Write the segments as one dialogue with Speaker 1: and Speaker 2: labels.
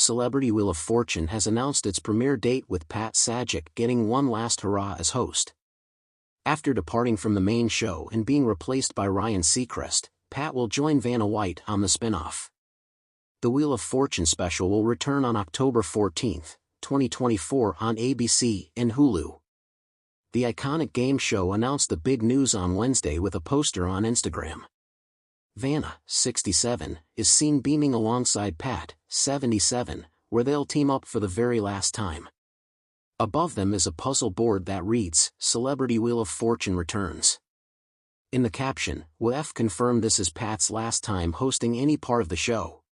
Speaker 1: Celebrity Wheel of Fortune has announced its premiere date with Pat Sajak getting one last hurrah as host. After departing from the main show and being replaced by Ryan Seacrest, Pat will join Vanna White on the spin-off. The Wheel of Fortune special will return on October 14, 2024 on ABC and Hulu. The iconic game show announced the big news on Wednesday with a poster on Instagram. Vanna, 67, is seen beaming alongside Pat, 77, where they'll team up for the very last time. Above them is a puzzle board that reads, Celebrity Wheel of Fortune returns. In the caption, WF confirmed this is Pat's last time hosting any part of the show.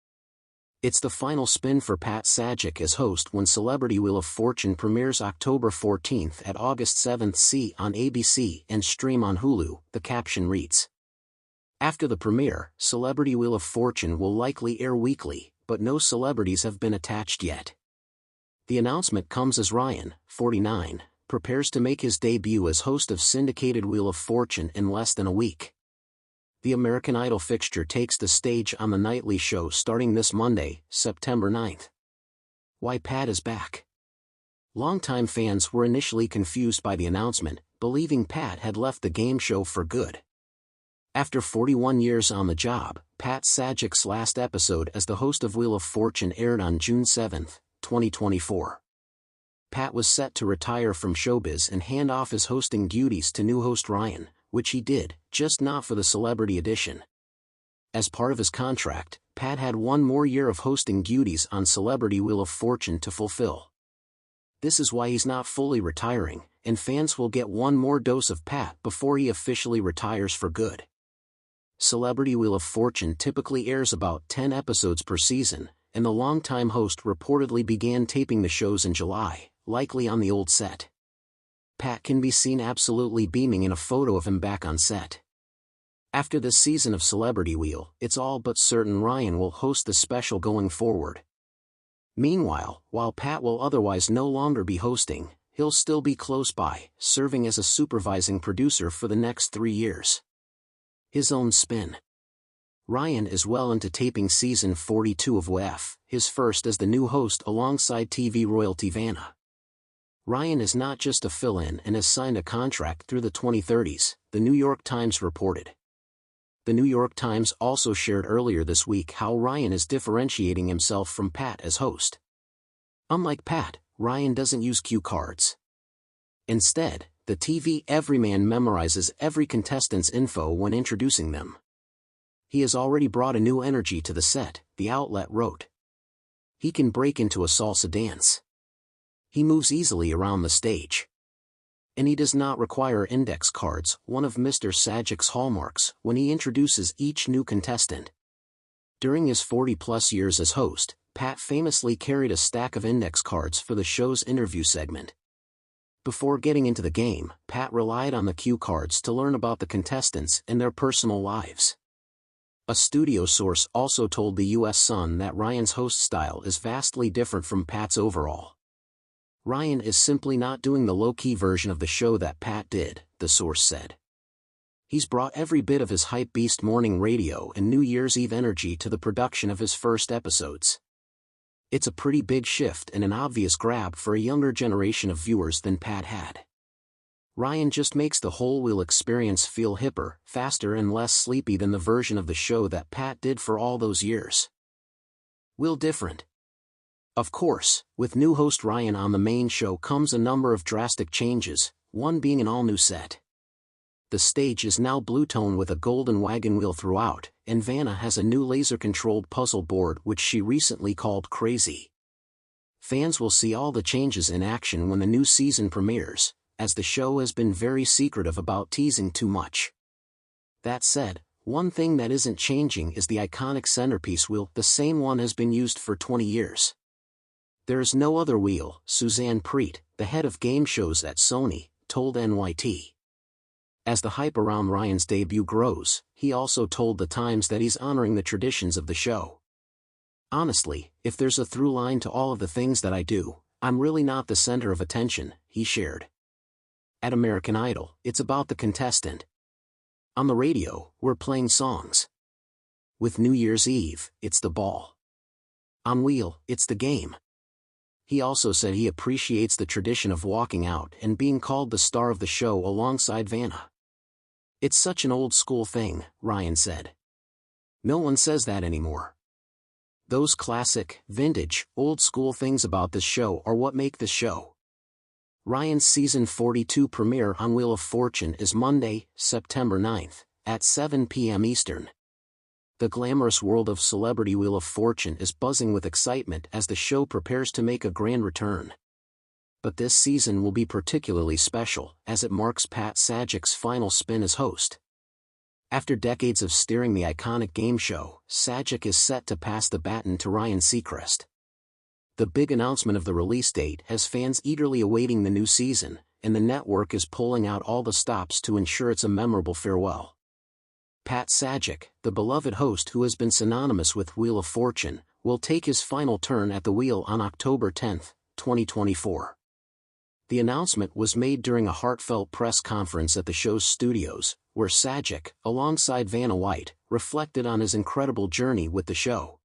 Speaker 1: It's the final spin for Pat Sajak as host when Celebrity Wheel of Fortune premieres October 14 at August 7. See on ABC and stream on Hulu, the caption reads. After the premiere, Celebrity Wheel of Fortune will likely air weekly, but no celebrities have been attached yet. The announcement comes as Ryan, 49, prepares to make his debut as host of syndicated Wheel of Fortune in less than a week. The American Idol fixture takes the stage on the nightly show starting this Monday, September 9. Why Pat is back? Longtime fans were initially confused by the announcement, believing Pat had left the game show for good. After 41 years on the job, Pat Sajak's last episode as the host of Wheel of Fortune aired on June 7, 2024. Pat was set to retire from showbiz and hand off his hosting duties to new host Ryan, which he did, just not for the celebrity edition. As part of his contract, Pat had one more year of hosting duties on Celebrity Wheel of Fortune to fulfill. This is why he's not fully retiring, and fans will get one more dose of Pat before he officially retires for good. Celebrity Wheel of Fortune typically airs about 10 episodes per season, and the longtime host reportedly began taping the shows in July, likely on the old set. Pat can be seen absolutely beaming in a photo of him back on set. After this season of Celebrity Wheel, it's all but certain Ryan will host the special going forward. Meanwhile, while Pat will otherwise no longer be hosting, he'll still be close by, serving as a supervising producer for the next 3 years. His own spin. Ryan is well into taping season 42 of WF, his first as the new host alongside TV royalty Vanna. Ryan is not just a fill-in and has signed a contract through the 2030s, the New York Times reported. The New York Times also shared earlier this week how Ryan is differentiating himself from Pat as host. Unlike Pat, Ryan doesn't use cue cards. Instead, the TV everyman memorizes every contestant's info when introducing them. He has already brought a new energy to the set, the outlet wrote. He can break into a salsa dance. He moves easily around the stage. And he does not require index cards, one of Mr. Sajak's hallmarks, when he introduces each new contestant. During his 40-plus years as host, Pat famously carried a stack of index cards for the show's interview segment. Before getting into the game, Pat relied on the cue cards to learn about the contestants and their personal lives. A studio source also told the U.S. Sun that Ryan's host style is vastly different from Pat's overall. Ryan is simply not doing the low-key version of the show that Pat did, the source said. He's brought every bit of his hype-beast morning radio and New Year's Eve energy to the production of his first episodes. It's a pretty big shift and an obvious grab for a younger generation of viewers than Pat had. Ryan just makes the whole Wheel experience feel hipper, faster and less sleepy than the version of the show that Pat did for all those years. Wheel different. Of course, with new host Ryan on the main show comes a number of drastic changes, one being an all-new set. The stage is now blue tone with a golden wagon wheel throughout, and Vanna has a new laser-controlled puzzle board which she recently called Crazy. Fans will see all the changes in action when the new season premieres, as the show has been very secretive about teasing too much. That said, one thing that isn't changing is the iconic centerpiece wheel, the same one has been used for 20 years. There is no other wheel, Suzanne Preet, the head of game shows at Sony, told NYT. As the hype around Ryan's debut grows, he also told the Times that he's honoring the traditions of the show. Honestly, if there's a through line to all of the things that I do, I'm really not the center of attention, he shared. At American Idol, it's about the contestant. On the radio, we're playing songs. With New Year's Eve, it's the ball. On Wheel, it's the game. He also said he appreciates the tradition of walking out and being called the star of the show alongside Vanna. It's such an old school thing, Ryan said. No one says that anymore. Those classic, vintage, old school things about this show are what make this show. Ryan's season 42 premiere on Wheel of Fortune is Monday, September 9th, at 7 p.m. Eastern. The glamorous world of Celebrity Wheel of Fortune is buzzing with excitement as the show prepares to make a grand return. But this season will be particularly special, as it marks Pat Sajak's final spin as host. After decades of steering the iconic game show, Sajak is set to pass the baton to Ryan Seacrest. The big announcement of the release date has fans eagerly awaiting the new season, and the network is pulling out all the stops to ensure it's a memorable farewell. Pat Sajak, the beloved host who has been synonymous with Wheel of Fortune, will take his final turn at the wheel on October 10, 2024. The announcement was made during a heartfelt press conference at the show's studios, where Sajak, alongside Vanna White, reflected on his incredible journey with the show.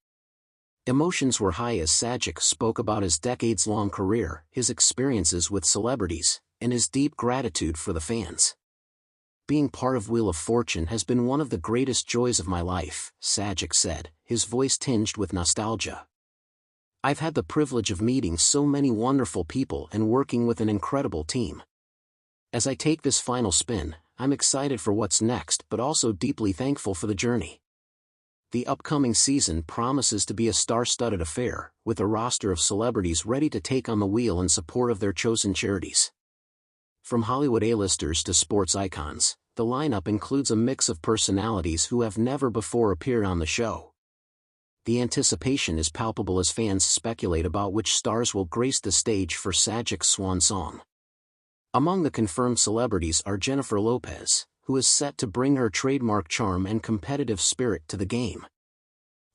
Speaker 1: Emotions were high as Sajak spoke about his decades-long career, his experiences with celebrities, and his deep gratitude for the fans. Being part of Wheel of Fortune has been one of the greatest joys of my life, Sajak said, his voice tinged with nostalgia. I've had the privilege of meeting so many wonderful people and working with an incredible team. As I take this final spin, I'm excited for what's next but also deeply thankful for the journey. The upcoming season promises to be a star-studded affair, with a roster of celebrities ready to take on the wheel in support of their chosen charities. From Hollywood A-listers to sports icons, the lineup includes a mix of personalities who have never before appeared on the show. The anticipation is palpable as fans speculate about which stars will grace the stage for Sajak's swan song. Among the confirmed celebrities are Jennifer Lopez, who is set to bring her trademark charm and competitive spirit to the game.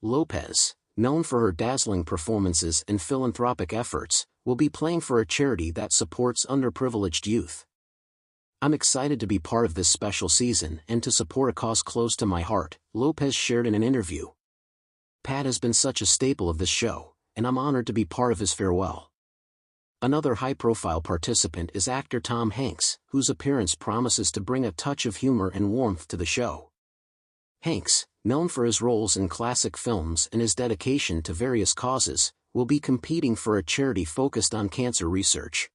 Speaker 1: Lopez, known for her dazzling performances and philanthropic efforts, will be playing for a charity that supports underprivileged youth. I'm excited to be part of this special season and to support a cause close to my heart, Lopez shared in an interview. Pat has been such a staple of this show, and I'm honored to be part of his farewell. Another high-profile participant is actor Tom Hanks, whose appearance promises to bring a touch of humor and warmth to the show. Hanks, known for his roles in classic films and his dedication to various causes, will be competing for a charity focused on cancer research.